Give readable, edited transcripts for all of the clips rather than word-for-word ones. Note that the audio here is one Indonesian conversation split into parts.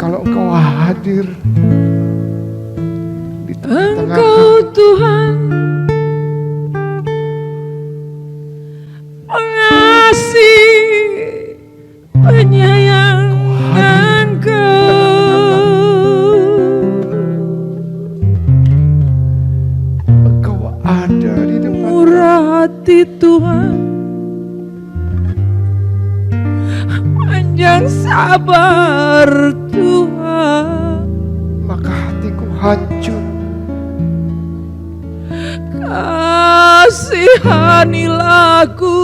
kalau Engkau hadir di tengah-tengah Engkau Tuhan pengasih penyayang Engkau ada di depan murah hati Tuhan, panjang sabar Tuhan, maka hatiku hancur. Kasihanilah aku,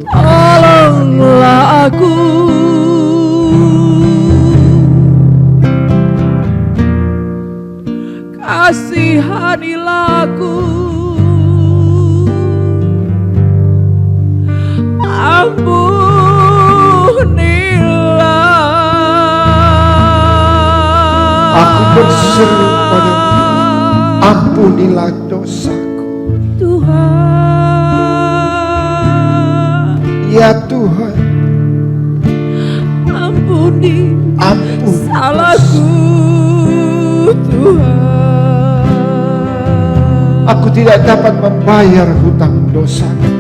tolonglah aku, kasihanilah aku, ampunilah. Aku berseru padamu, ampunilah dosaku. Tuhan, Ya Tuhan, ampuni ampuni salahku Tuhan. Aku tidak dapat membayar hutang dosaku.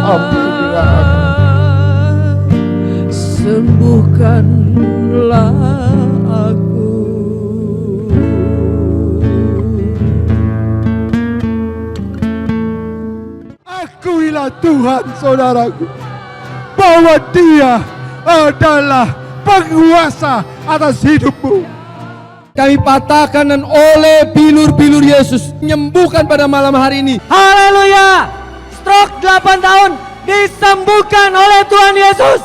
Ampunilah aku. Sembuhkanlah aku. Akuilah Tuhan saudaraku, bahwa Dia adalah penguasa atas hidupmu. Kami patahkan dan oleh bilur-bilur Yesus menyembuhkan pada malam hari ini. Haleluya! Stroke 8 tahun disembuhkan oleh Tuhan Yesus.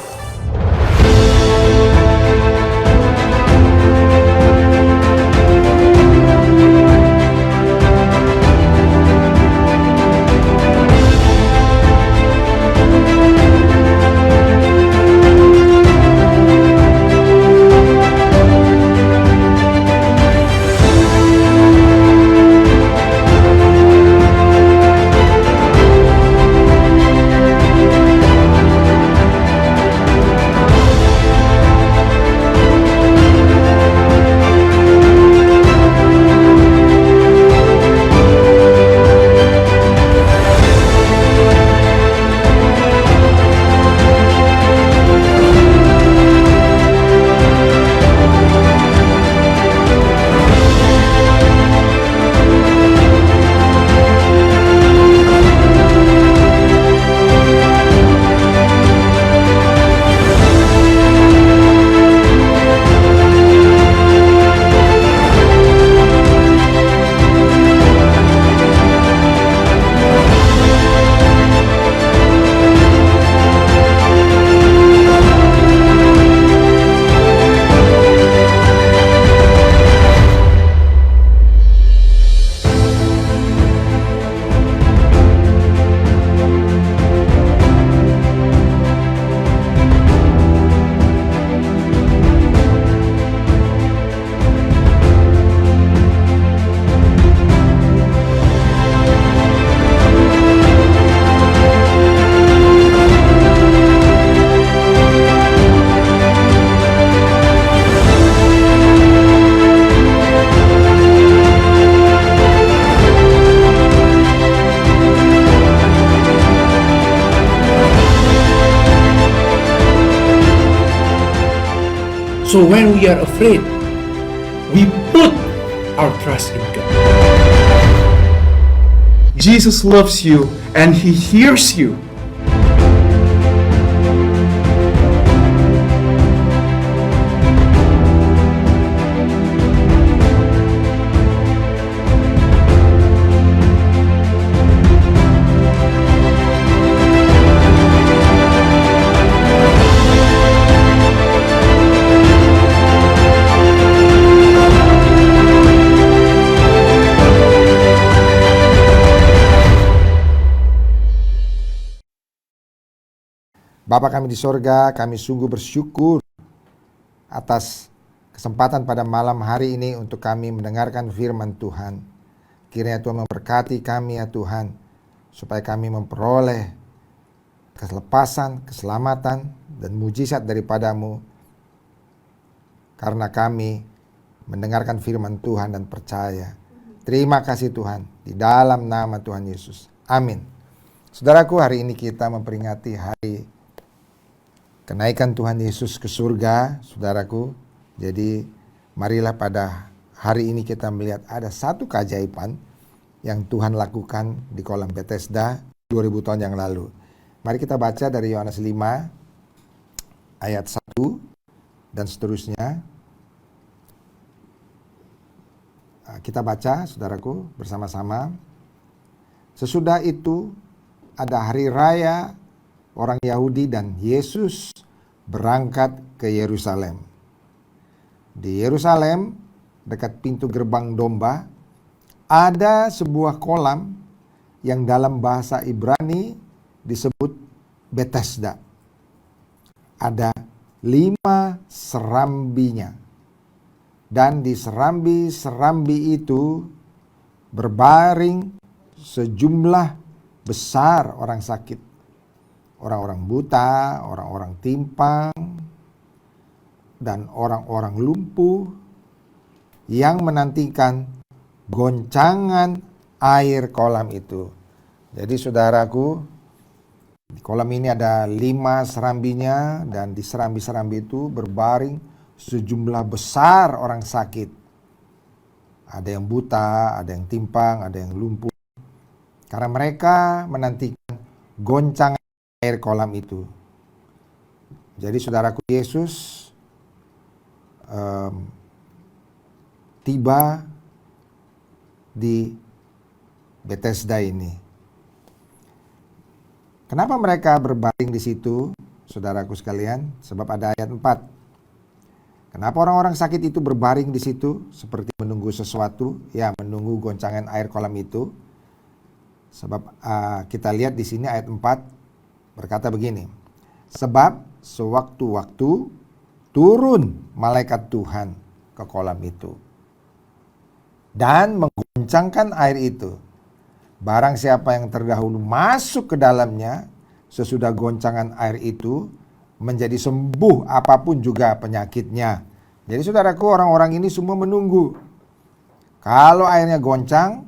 So when we are afraid, we put our trust in God. Jesus loves you and He hears you. Bapa kami di sorga, kami sungguh bersyukur atas kesempatan pada malam hari ini untuk kami mendengarkan firman Tuhan. Kiranya Tuhan memberkati kami ya Tuhan, supaya kami memperoleh kelepasan, keselamatan, dan mujizat daripadamu, karena kami mendengarkan firman Tuhan dan percaya. Terima kasih Tuhan, di dalam nama Tuhan Yesus. Amin. Saudaraku, hari ini kita memperingati hari kenaikan Tuhan Yesus ke surga, saudaraku. Jadi marilah pada hari ini kita melihat ada satu keajaiban yang Tuhan lakukan di kolam Bethesda 2000 tahun yang lalu. Mari kita baca dari Yohanes 5 ayat 1 dan seterusnya. Kita baca, saudaraku, bersama-sama. Sesudah itu ada hari raya orang Yahudi dan Yesus berangkat ke Yerusalem. Di Yerusalem, dekat pintu gerbang domba, ada sebuah kolam yang dalam bahasa Ibrani disebut Bethesda. Ada 5 serambinya. Dan di serambi-serambi itu berbaring sejumlah besar orang sakit. Orang-orang buta, orang-orang timpang, dan orang-orang lumpuh yang menantikan goncangan air kolam itu. Jadi saudaraku, di kolam ini ada 5 serambinya, dan di serambi-serambi itu berbaring sejumlah besar orang sakit. Ada yang buta, ada yang timpang, ada yang lumpuh. Karena mereka menantikan goncangan air kolam itu. Jadi saudaraku, Yesus tiba di Bethesda ini. Kenapa mereka berbaring di situ, saudaraku sekalian? Sebab ada ayat 4. Kenapa orang-orang sakit itu berbaring di situ seperti menunggu sesuatu? Ya, menunggu goncangan air kolam itu. Sebab kita lihat di sini ayat 4 berkata begini. Sebab sewaktu-waktu turun malaikat Tuhan ke kolam itu dan menggoncangkan air itu. Barang siapa yang terdahulu masuk ke dalamnya, sesudah goncangan air itu, menjadi sembuh apapun juga penyakitnya. Jadi saudaraku, orang-orang ini semua menunggu. Kalau airnya goncang,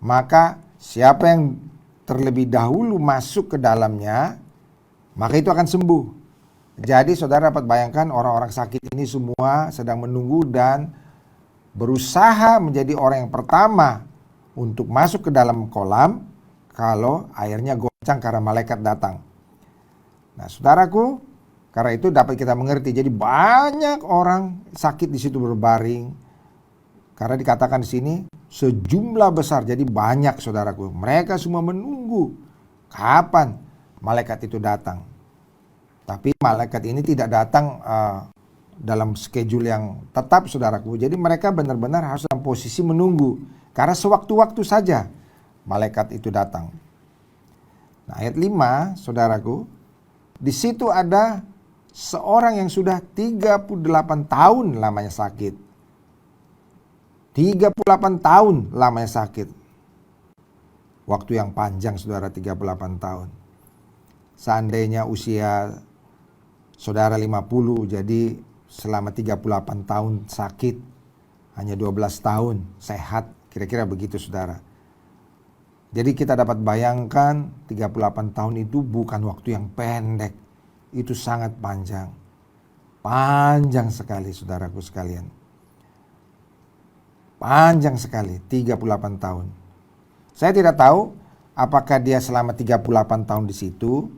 maka siapa yang terlebih dahulu masuk ke dalamnya, maka itu akan sembuh. Jadi saudara dapat bayangkan, orang-orang sakit ini semua sedang menunggu dan berusaha menjadi orang yang pertama untuk masuk ke dalam kolam kalau airnya goncang karena malaikat datang. Nah, saudaraku, karena itu dapat kita mengerti. Jadi banyak orang sakit di situ berbaring. Karena dikatakan di sini sejumlah besar. Jadi banyak, saudaraku. Mereka semua menunggu kapan malaikat itu datang. Tapi malaikat ini tidak datang dalam schedule yang tetap, saudaraku. Jadi mereka benar-benar harus dalam posisi menunggu. Karena sewaktu-waktu saja malaikat itu datang. Nah, ayat 5, saudaraku, di situ ada seorang yang sudah 38 tahun lamanya sakit. 38 tahun lamanya sakit. Waktu yang panjang, saudara, 38 tahun. Seandainya usia saudara 50, jadi selama 38 tahun sakit, hanya 12 tahun sehat. Kira-kira begitu, saudara. Jadi kita dapat bayangkan 38 tahun itu bukan waktu yang pendek. Itu sangat panjang. Panjang sekali, saudaraku sekalian. Panjang sekali, 38 tahun. Saya tidak tahu apakah dia selama 38 tahun di situ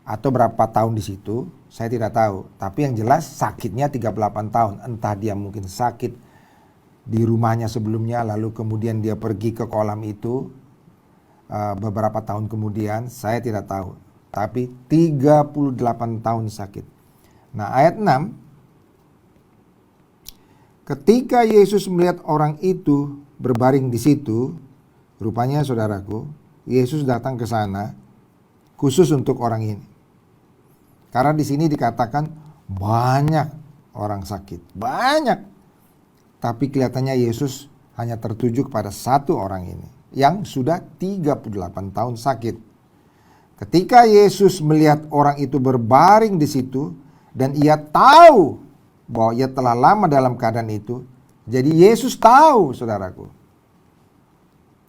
atau berapa tahun di situ. Saya tidak tahu. Tapi yang jelas sakitnya 38 tahun. Entah dia mungkin sakit di rumahnya sebelumnya, lalu kemudian dia pergi ke kolam itu beberapa tahun kemudian, saya tidak tahu. Tapi 38 tahun sakit. Nah, ayat 6, ketika Yesus melihat orang itu berbaring di situ, rupanya saudaraku, Yesus datang ke sana khusus untuk orang ini. Karena di sini dikatakan banyak orang sakit, banyak. Tapi kelihatannya Yesus hanya tertuju kepada satu orang ini. yang sudah 38 tahun sakit. Ketika Yesus melihat orang itu berbaring di situ dan ia tahu bahwa ia telah lama dalam keadaan itu, jadi Yesus tahu, saudaraku.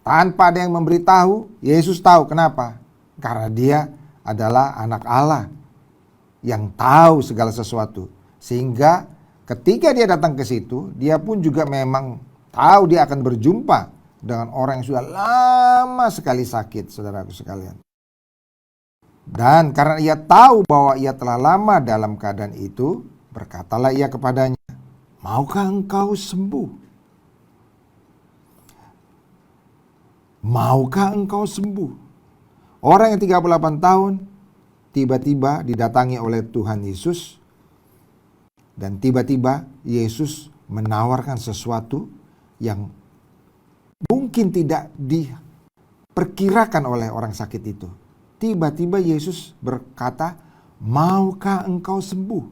Tanpa ada yang memberitahu, Yesus tahu. Kenapa? Karena dia adalah anak Allah yang tahu segala sesuatu. Sehingga ketika dia datang ke situ, dia pun juga memang tahu dia akan berjumpa dengan orang yang sudah lama sekali sakit, saudaraku sekalian. Dan karena ia tahu bahwa ia telah lama dalam keadaan itu, berkatalah ia kepadanya, "Maukah engkau sembuh? Maukah engkau sembuh?" Orang yang 38 tahun tiba-tiba didatangi oleh Tuhan Yesus, dan tiba-tiba Yesus menawarkan sesuatu yang mungkin tidak diperkirakan oleh orang sakit itu. Tiba-tiba Yesus berkata, "Maukah engkau sembuh?"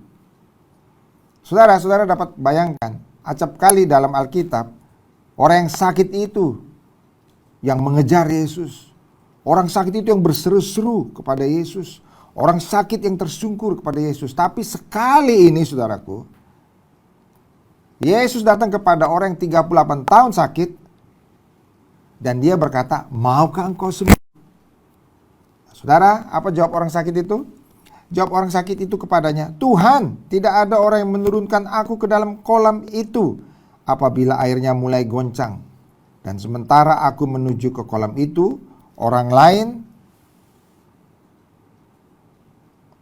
Saudara-saudara dapat bayangkan, acap kali dalam Alkitab, orang yang sakit itu yang mengejar Yesus. Orang sakit itu yang berseru-seru kepada Yesus. Orang sakit yang tersungkur kepada Yesus. Tapi sekali ini, saudaraku, Yesus datang kepada orang yang 38 tahun sakit, dan dia berkata, "Maukah engkau sembuh?" Saudara, apa jawab orang sakit itu? Jawab orang sakit itu kepadanya, "Tuhan, tidak ada orang yang menurunkan aku ke dalam kolam itu apabila airnya mulai goncang. Dan sementara aku menuju ke kolam itu, orang lain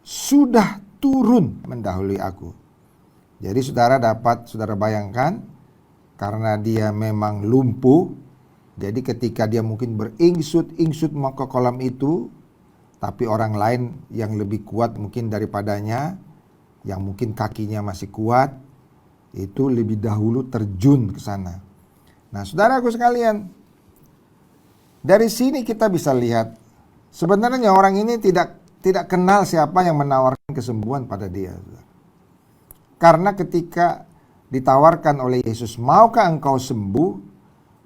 sudah turun mendahului aku." Jadi saudara bayangkan, karena dia memang lumpuh, jadi ketika dia mungkin beringsut-ingsut mau ke kolam itu, tapi orang lain yang lebih kuat mungkin daripadanya, yang mungkin kakinya masih kuat, itu lebih dahulu terjun ke sana. Nah, saudaraku sekalian, dari sini kita bisa lihat, sebenarnya orang ini tidak kenal siapa yang menawarkan kesembuhan pada dia. Karena ketika ditawarkan oleh Yesus, "Maukah engkau sembuh?"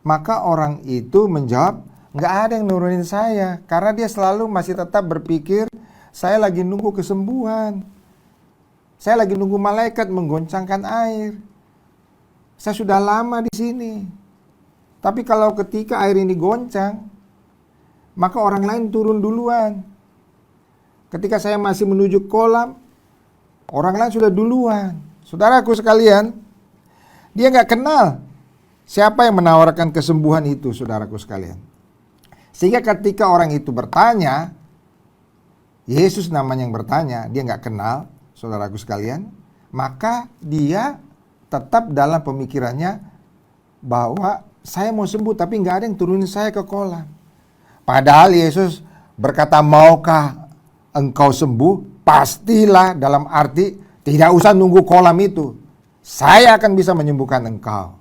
maka orang itu menjawab, "Nggak ada yang nurunin saya." Karena dia selalu masih tetap berpikir, "Saya lagi nunggu kesembuhan. Saya lagi nunggu malaikat menggoncangkan air. Saya sudah lama di sini. Tapi kalau ketika air ini goncang, maka orang lain turun duluan. Ketika saya masih menuju kolam, orang lain sudah duluan." Saudaraku sekalian, dia nggak kenal siapa yang menawarkan kesembuhan itu, saudaraku sekalian. Sehingga ketika orang itu bertanya, Yesus namanya yang bertanya, dia nggak kenal, saudaraku sekalian, maka dia tetap dalam pemikirannya bahwa saya mau sembuh tapi nggak ada yang turunin saya ke kolam. Padahal Yesus berkata, "Maukah engkau sembuh?" Pastilah dalam arti tidak usah nunggu kolam itu. Saya akan bisa menyembuhkan engkau.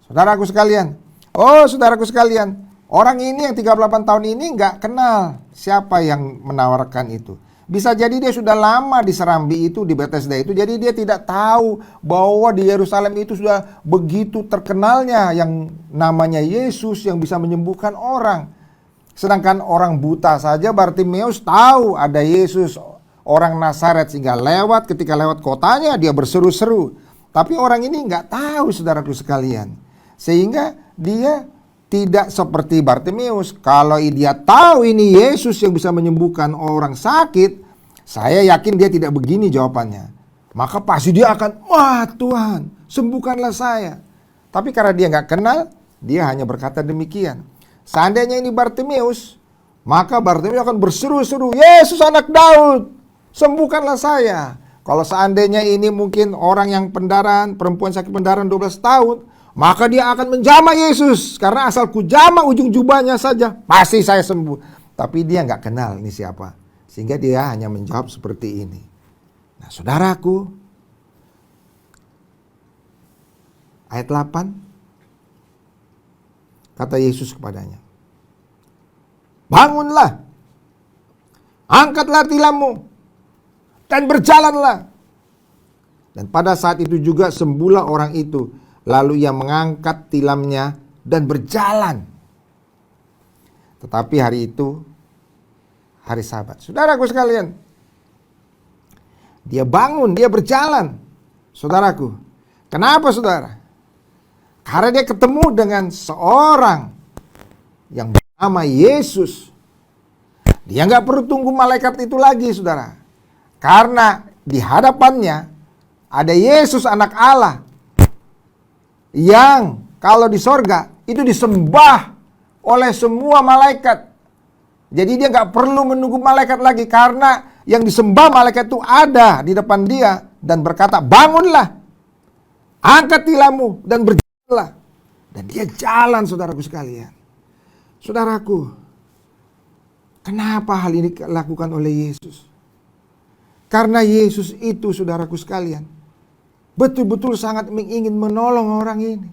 Saudaraku sekalian, orang ini yang 38 tahun ini nggak kenal siapa yang menawarkan itu. Bisa jadi dia sudah lama di Serambi itu, di Bethesda itu, jadi dia tidak tahu bahwa di Yerusalem itu sudah begitu terkenalnya yang namanya Yesus yang bisa menyembuhkan orang. Sedangkan orang buta saja, Bartimeus, tahu ada Yesus, orang Nazaret, sehingga ketika lewat kotanya dia berseru-seru. Tapi orang ini nggak tahu, saudaraku sekalian. Sehingga dia tidak seperti Bartimeus. Kalau dia tahu ini Yesus yang bisa menyembuhkan orang sakit, saya yakin dia tidak begini jawabannya. Maka pasti dia akan, "Wah Tuhan, sembuhkanlah saya." Tapi karena dia nggak kenal, dia hanya berkata demikian. Seandainya ini Bartimeus, maka Bartimeus akan berseru-seru, "Yesus anak Daud, sembuhkanlah saya." Kalau seandainya ini mungkin orang yang perempuan sakit pendarahan 12 tahun, maka dia akan menjamah Yesus. Karena asal ku jamah ujung jubahnya saja, pasti saya sembuh. Tapi dia nggak kenal ini siapa. Sehingga dia hanya menjawab seperti ini. Nah, saudaraku, ayat 8, kata Yesus kepadanya, "Bangunlah, angkatlah tilammu, dan berjalanlah." Dan pada saat itu juga sembuhlah orang itu. Lalu ia mengangkat tilamnya dan berjalan. Tetapi hari itu hari Sabat. Saudaraku sekalian, dia bangun, dia berjalan. Saudaraku, kenapa saudara? Karena dia ketemu dengan seorang yang bernama Yesus. Dia nggak perlu tunggu malaikat itu lagi, saudara. Karena di hadapannya ada Yesus anak Allah. Yang kalau di sorga itu disembah oleh semua malaikat. Jadi dia nggak perlu menunggu malaikat lagi. Karena yang disembah malaikat itu ada di depan dia. Dan berkata, bangunlah, angkat tilammu dan berjalanlah. Dan dia jalan, saudaraku sekalian. Saudaraku, kenapa hal ini dilakukan oleh Yesus? Karena Yesus itu, saudaraku sekalian, betul-betul sangat ingin menolong orang ini.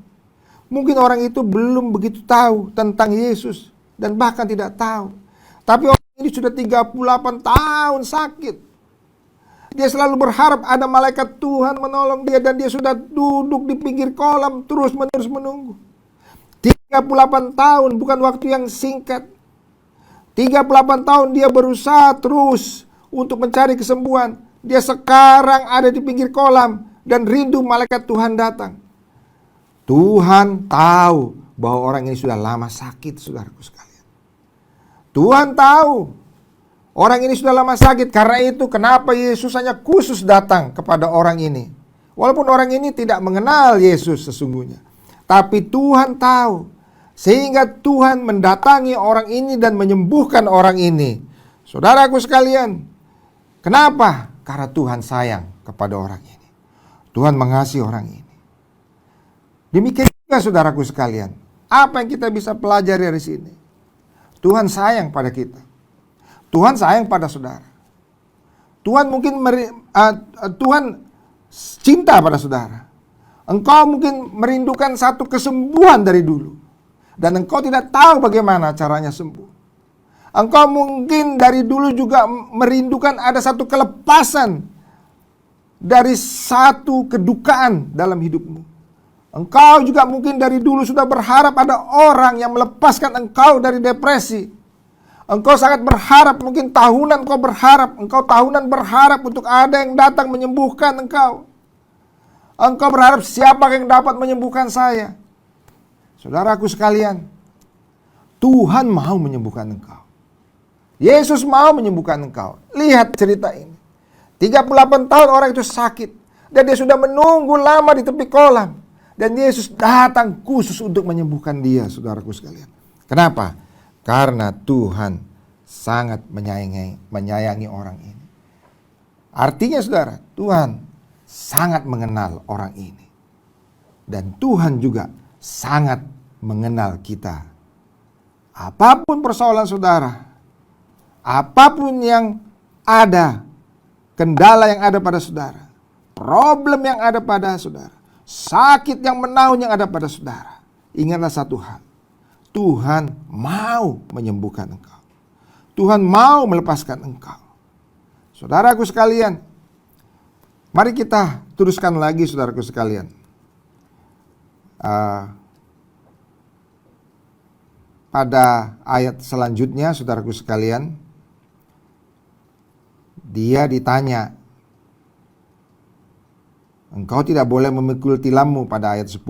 Mungkin orang itu belum begitu tahu tentang Yesus dan bahkan tidak tahu. Tapi orang ini sudah 38 tahun sakit. Dia selalu berharap ada malaikat Tuhan menolong dia dan dia sudah duduk di pinggir kolam terus-menerus menunggu. 38 tahun bukan waktu yang singkat. 38 tahun dia berusaha terus untuk mencari kesembuhan. Dia sekarang ada di pinggir kolam dan rindu malaikat Tuhan datang. Tuhan tahu bahwa orang ini sudah lama sakit, saudaraku sekalian. Tuhan tahu orang ini sudah lama sakit. Karena itu kenapa Yesus hanya khusus datang kepada orang ini. Walaupun orang ini tidak mengenal Yesus sesungguhnya. Tapi Tuhan tahu. Sehingga Tuhan mendatangi orang ini dan menyembuhkan orang ini. Saudaraku sekalian, kenapa? Karena Tuhan sayang kepada orang ini. Tuhan mengasihi orang ini. Demikian juga saudaraku sekalian, apa yang kita bisa pelajari dari sini? Tuhan sayang pada kita. Tuhan sayang pada saudara. Tuhan mungkin Tuhan cinta pada saudara. Engkau mungkin merindukan satu kesembuhan dari dulu. Dan engkau tidak tahu bagaimana caranya sembuh. Engkau mungkin dari dulu juga merindukan ada satu kelepasan dari satu kedukaan dalam hidupmu. Engkau juga mungkin dari dulu sudah berharap ada orang yang melepaskan engkau dari depresi. Engkau sangat berharap, mungkin tahunan engkau tahunan berharap untuk ada yang datang menyembuhkan engkau. Engkau berharap siapa yang dapat menyembuhkan saya. Saudaraku sekalian, Tuhan mau menyembuhkan engkau. Yesus mau menyembuhkan engkau. Lihat cerita ini. 38 tahun orang itu sakit. Dan dia sudah menunggu lama di tepi kolam. Dan Yesus datang khusus untuk menyembuhkan dia, saudaraku sekalian. Kenapa? Karena Tuhan sangat menyayangi orang ini. Artinya saudara, Tuhan sangat mengenal orang ini. Dan Tuhan juga sangat mengenal kita. Apapun persoalan saudara, apapun yang ada, kendala yang ada pada saudara, problem yang ada pada saudara, sakit yang menaun yang ada pada saudara, ingatlah satu hal. Tuhan mau menyembuhkan engkau. Tuhan mau melepaskan engkau. Saudaraku sekalian, mari kita teruskan lagi saudaraku sekalian. Pada ayat selanjutnya saudaraku sekalian, dia ditanya, engkau tidak boleh memikul tilammu pada ayat 10.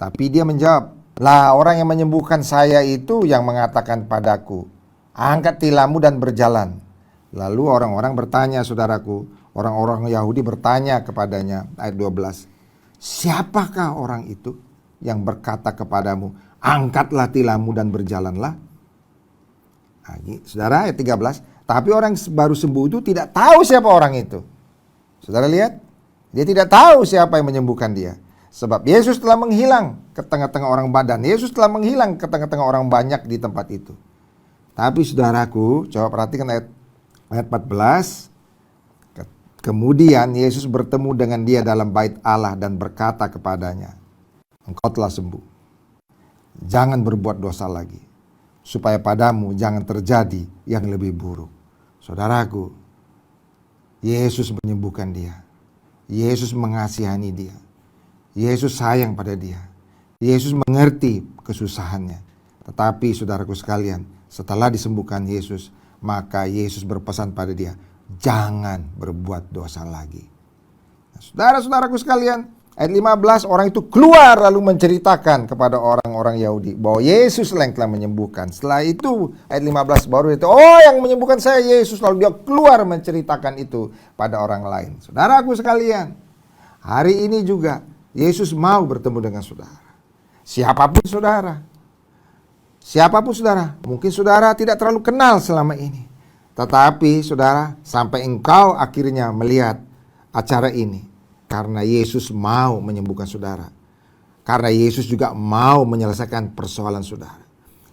Tapi dia menjawab, lah orang yang menyembuhkan saya itu yang mengatakan padaku, angkat tilammu dan berjalan. Lalu orang-orang bertanya saudaraku, orang-orang Yahudi bertanya kepadanya, ayat 12. Siapakah orang itu yang berkata kepadamu, angkatlah tilammu dan berjalanlah? Saudara, ayat 13. Tapi orang baru sembuh itu tidak tahu siapa orang itu. Saudara lihat, dia tidak tahu siapa yang menyembuhkan dia. Sebab Yesus telah menghilang ke tengah-tengah orang badan. Yesus telah menghilang ke tengah-tengah orang banyak di tempat itu. Tapi saudaraku, coba perhatikan ayat 14. Kemudian Yesus bertemu dengan dia dalam bait Allah dan berkata kepadanya, engkau telah sembuh. Jangan berbuat dosa lagi, supaya padamu jangan terjadi yang lebih buruk. Saudaraku, Yesus menyembuhkan dia. Yesus mengasihani dia. Yesus sayang pada dia. Yesus mengerti kesusahannya. Tetapi saudaraku sekalian, setelah disembuhkan Yesus, maka Yesus berpesan pada dia, jangan berbuat dosa lagi. Nah, saudara-saudaraku sekalian, ayat 15, orang itu keluar lalu menceritakan kepada orang-orang Yahudi bahwa Yesus yang telah menyembuhkan. Setelah itu ayat 15 baru itu, oh yang menyembuhkan saya Yesus. Lalu dia keluar menceritakan itu pada orang lain. Saudaraku sekalian, hari ini juga Yesus mau bertemu dengan saudara. Siapapun saudara. Siapapun saudara. Mungkin saudara tidak terlalu kenal selama ini. Tetapi saudara, sampai engkau akhirnya melihat acara ini. Karena Yesus mau menyembuhkan saudara. Karena Yesus juga mau menyelesaikan persoalan saudara.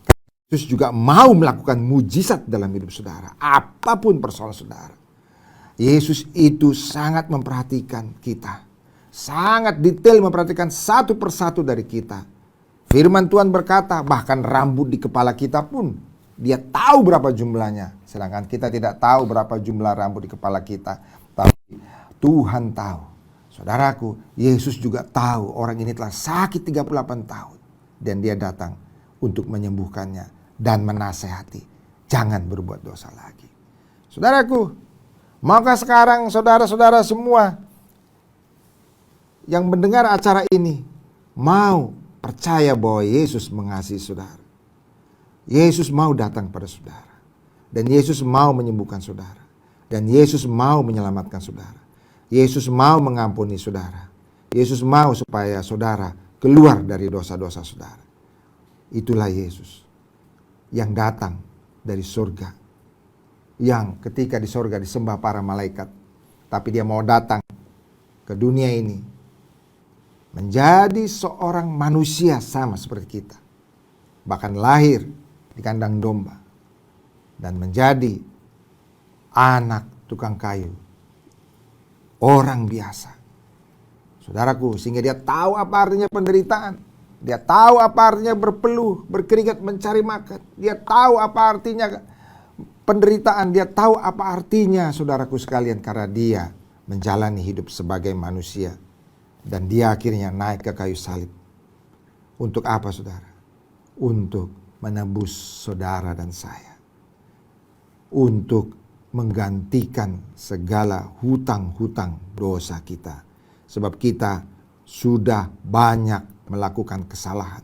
Karena Yesus juga mau melakukan mujizat dalam hidup saudara. Apapun persoalan saudara. Yesus itu sangat memperhatikan kita. Sangat detail memperhatikan satu persatu dari kita. Firman Tuhan berkata, bahkan rambut di kepala kita pun dia tahu berapa jumlahnya. Sedangkan kita tidak tahu berapa jumlah rambut di kepala kita. Tapi Tuhan tahu. Saudaraku, Yesus juga tahu orang ini telah sakit 38 tahun. Dan dia datang untuk menyembuhkannya dan menasehati. Jangan berbuat dosa lagi. Saudaraku, maukah sekarang saudara-saudara semua yang mendengar acara ini mau percaya bahwa Yesus mengasihi saudara. Yesus mau datang pada saudara. Dan Yesus mau menyembuhkan saudara. Dan Yesus mau menyelamatkan saudara. Yesus mau mengampuni saudara. Yesus mau supaya saudara keluar dari dosa-dosa saudara. Itulah Yesus yang datang dari surga. Yang ketika di surga disembah para malaikat. Tapi dia mau datang ke dunia ini menjadi seorang manusia sama seperti kita. Bahkan lahir di kandang domba. Dan menjadi anak tukang kayu. Orang biasa. Saudaraku, sehingga dia tahu apa artinya penderitaan. Dia tahu apa artinya berpeluh, berkeringat mencari makan. Dia tahu apa artinya penderitaan. Dia tahu apa artinya, saudaraku sekalian, karena dia menjalani hidup sebagai manusia. Dan dia akhirnya naik ke kayu salib. Untuk apa saudara? Untuk menebus saudara dan saya. Untuk menggantikan segala hutang-hutang dosa kita. Sebab kita sudah banyak melakukan kesalahan.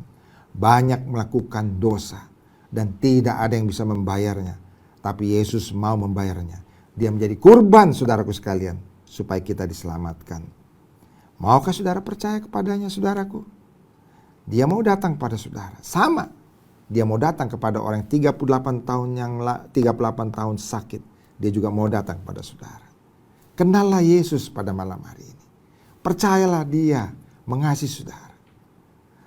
Banyak melakukan dosa. Dan tidak ada yang bisa membayarnya. Tapi Yesus mau membayarnya. Dia menjadi kurban saudaraku sekalian. Supaya kita diselamatkan. Maukah saudara percaya kepadanya saudaraku? Dia mau datang pada saudara. Sama. Dia mau datang kepada orang yang 38 tahun sakit. Dia juga mau datang pada saudara. Kenallah Yesus pada malam hari ini. Percayalah dia mengasihi saudara.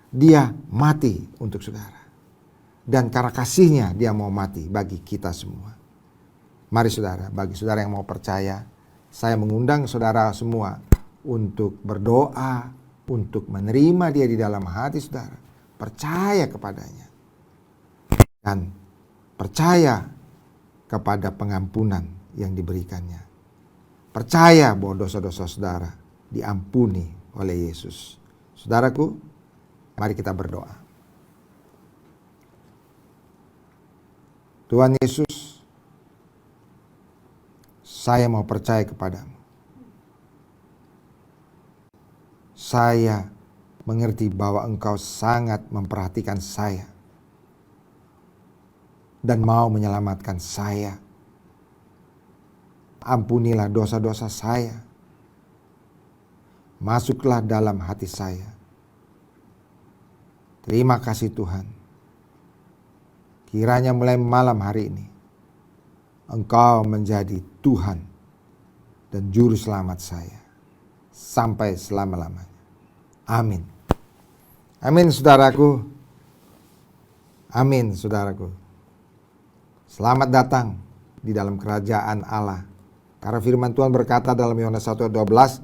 Dia mati untuk saudara. Dan karena kasihnya dia mau mati bagi kita semua. Mari saudara, bagi saudara yang mau percaya, saya mengundang saudara semua untuk berdoa, untuk menerima dia di dalam hati saudara. Percaya kepadanya. Dan percaya kepada pengampunan yang diberikannya. Percaya bahwa dosa-dosa saudara diampuni oleh Yesus. Saudaraku, mari kita berdoa. Tuhan Yesus, saya mau percaya kepadamu. Saya mengerti bahwa Engkau sangat memperhatikan saya dan mau menyelamatkan saya. Ampunilah dosa-dosa saya. Masuklah dalam hati saya. Terima kasih Tuhan. Kiranya mulai malam hari ini Engkau menjadi Tuhan dan Juru Selamat saya sampai selama-lamanya. Amin. Amin saudaraku. Amin saudaraku. Selamat datang di dalam kerajaan Allah. Karena firman Tuhan berkata dalam Yohanes 1:12,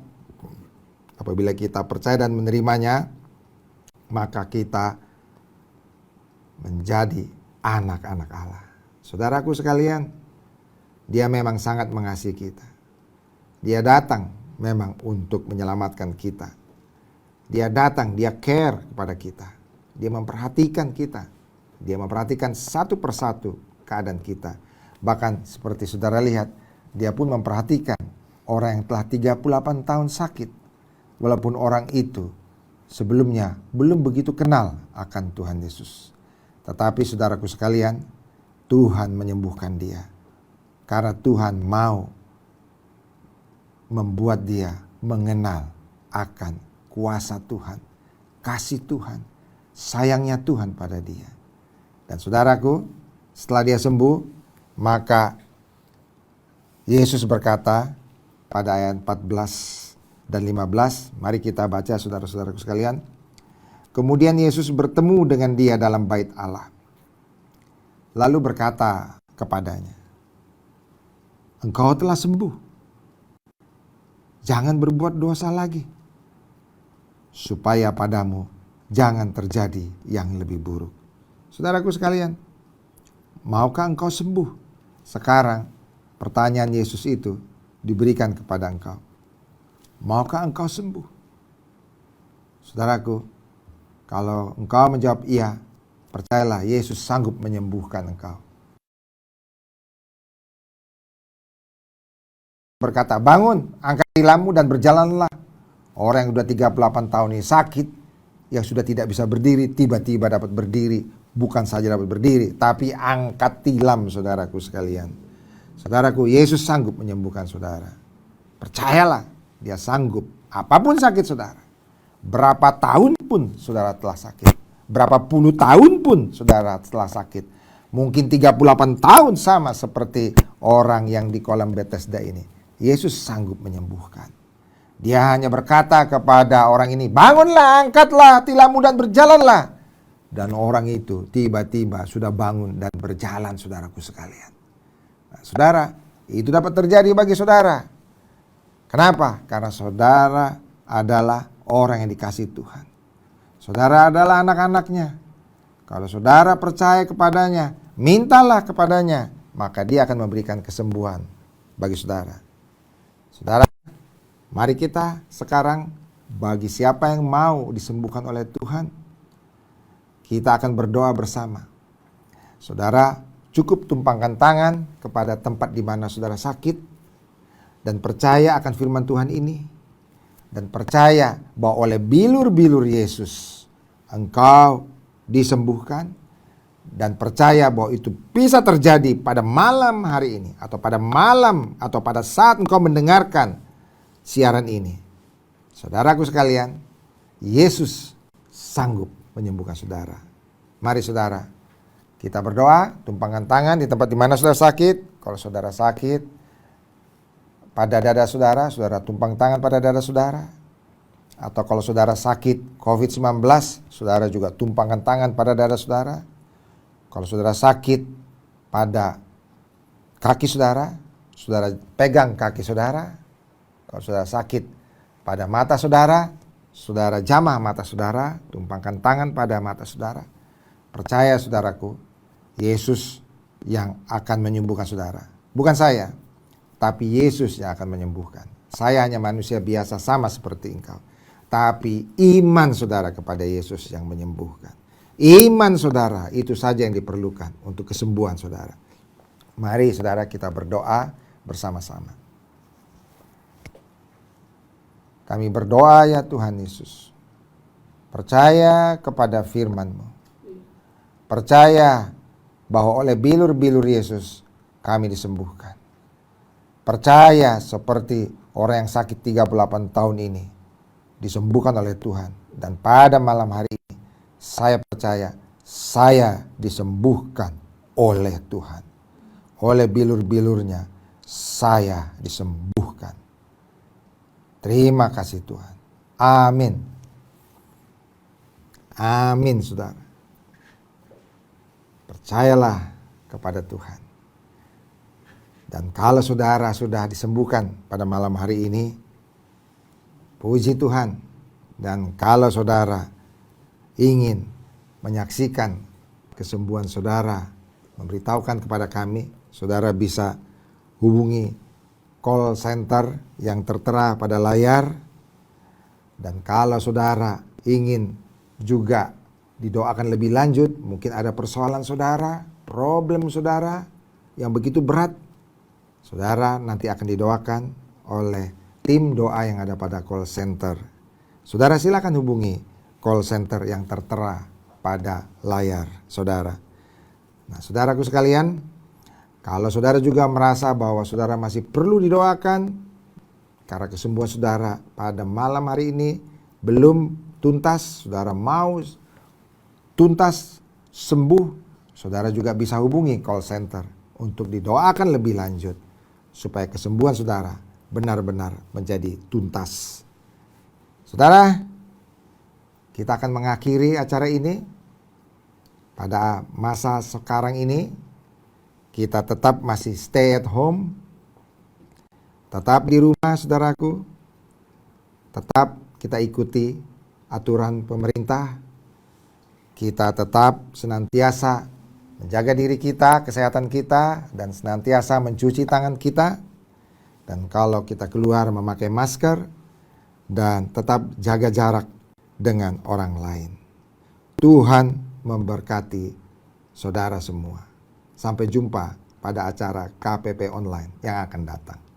apabila kita percaya dan menerimanya, maka kita menjadi anak-anak Allah. Saudaraku sekalian, dia memang sangat mengasihi kita. Dia datang memang untuk menyelamatkan kita. Dia datang, dia care kepada kita. Dia memperhatikan kita. Dia memperhatikan satu persatu keadaan kita. Bahkan seperti saudara lihat, dia pun memperhatikan orang yang telah 38 tahun sakit. Walaupun orang itu sebelumnya belum begitu kenal akan Tuhan Yesus. Tetapi saudaraku sekalian, Tuhan menyembuhkan dia. Karena Tuhan mau membuat dia mengenal akan kuasa Tuhan, kasih Tuhan, sayangnya Tuhan pada dia. Dan saudaraku, setelah dia sembuh, maka Yesus berkata pada ayat 14 dan 15, mari kita baca saudara-saudaraku sekalian. Kemudian Yesus bertemu dengan dia dalam bait Allah. Lalu berkata kepadanya, engkau telah sembuh. Jangan berbuat dosa lagi, supaya padamu jangan terjadi yang lebih buruk. Saudaraku sekalian, maukah engkau sembuh? Sekarang pertanyaan Yesus itu diberikan kepada engkau. Maukah engkau sembuh? Saudaraku, kalau engkau menjawab iya, percayalah Yesus sanggup menyembuhkan engkau. Berkata, bangun, angkat tilammu dan berjalanlah. Orang yang sudah 38 tahun ini sakit, yang sudah tidak bisa berdiri, tiba-tiba dapat berdiri. Bukan saja dapat berdiri, tapi angkat tilam, saudaraku sekalian. Saudaraku, Yesus sanggup menyembuhkan saudara. Percayalah, dia sanggup. Apapun sakit saudara. Berapa tahun pun saudara telah sakit. Berapa puluh tahun pun saudara telah sakit. Mungkin 38 tahun sama seperti orang yang di kolam Bethesda ini. Yesus sanggup menyembuhkan. Dia hanya berkata kepada orang ini, bangunlah, angkatlah tilammu dan berjalanlah. Dan orang itu tiba-tiba sudah bangun dan berjalan, saudaraku sekalian. Nah, saudara, itu dapat terjadi bagi saudara. Kenapa? Karena saudara adalah orang yang dikasihi Tuhan. Saudara adalah anak-anaknya. Kalau saudara percaya kepadanya, mintalah kepadanya, maka dia akan memberikan kesembuhan bagi saudara. Saudara, mari kita sekarang, bagi siapa yang mau disembuhkan oleh Tuhan, kita akan berdoa bersama. Saudara, cukup tumpangkan tangan kepada tempat di mana saudara sakit dan percaya akan firman Tuhan ini, dan percaya bahwa oleh bilur-bilur Yesus engkau disembuhkan, dan percaya bahwa itu bisa terjadi pada malam hari ini, atau pada malam atau pada saat engkau mendengarkan siaran ini. Saudaraku sekalian, Yesus sanggup menyembuhkan saudara. Mari saudara, kita berdoa, tumpangkan tangan di tempat di mana saudara sakit. Kalau saudara sakit pada dada saudara, saudara tumpang tangan pada dada saudara. Atau kalau saudara sakit COVID-19, saudara juga tumpangkan tangan pada dada saudara. Kalau saudara sakit pada kaki saudara, saudara pegang kaki saudara. Kalau saudara sakit pada mata saudara, saudara jamah mata saudara, tumpangkan tangan pada mata saudara. Percaya saudaraku, Yesus yang akan menyembuhkan saudara. Bukan saya, tapi Yesus yang akan menyembuhkan. Saya hanya manusia biasa sama seperti engkau. Tapi iman saudara kepada Yesus yang menyembuhkan. Iman saudara, itu saja yang diperlukan untuk kesembuhan saudara. Mari saudara kita berdoa bersama-sama. Kami berdoa ya Tuhan Yesus. Percaya kepada firman-Mu. Percaya bahwa oleh bilur-bilur Yesus kami disembuhkan. Percaya seperti orang yang sakit 38 tahun ini disembuhkan oleh Tuhan. Dan pada malam hari ini saya percaya saya disembuhkan oleh Tuhan. Oleh bilur-bilurnya saya disembuhkan. Terima kasih Tuhan. Amin. Amin saudara. Percayalah kepada Tuhan. Dan kalau saudara sudah disembuhkan pada malam hari ini, puji Tuhan. Dan kalau saudara ingin menyaksikan kesembuhan saudara, memberitahukan kepada kami, saudara bisa hubungi call center yang tertera pada layar. Dan kalau saudara ingin juga didoakan lebih lanjut. Mungkin ada persoalan saudara, problem saudara yang begitu berat. Saudara nanti akan didoakan oleh tim doa yang ada pada call center. Saudara silakan hubungi call center yang tertera pada layar saudara. Nah, saudaraku sekalian, kalau saudara juga merasa bahwa saudara masih perlu didoakan karena kesembuhan saudara pada malam hari ini belum tuntas, saudara mau tuntas sembuh, saudara juga bisa hubungi call center untuk didoakan lebih lanjut supaya kesembuhan saudara benar-benar menjadi tuntas. Saudara, kita akan mengakhiri acara ini. Pada masa sekarang ini, kita tetap masih stay at home. Tetap di rumah, saudaraku. Tetap kita ikuti aturan pemerintah. Kita tetap senantiasa menjaga diri kita, kesehatan kita, dan senantiasa mencuci tangan kita. Dan kalau kita keluar memakai masker, dan tetap jaga jarak dengan orang lain. Tuhan memberkati saudara semua. Sampai jumpa pada acara KPP Online yang akan datang.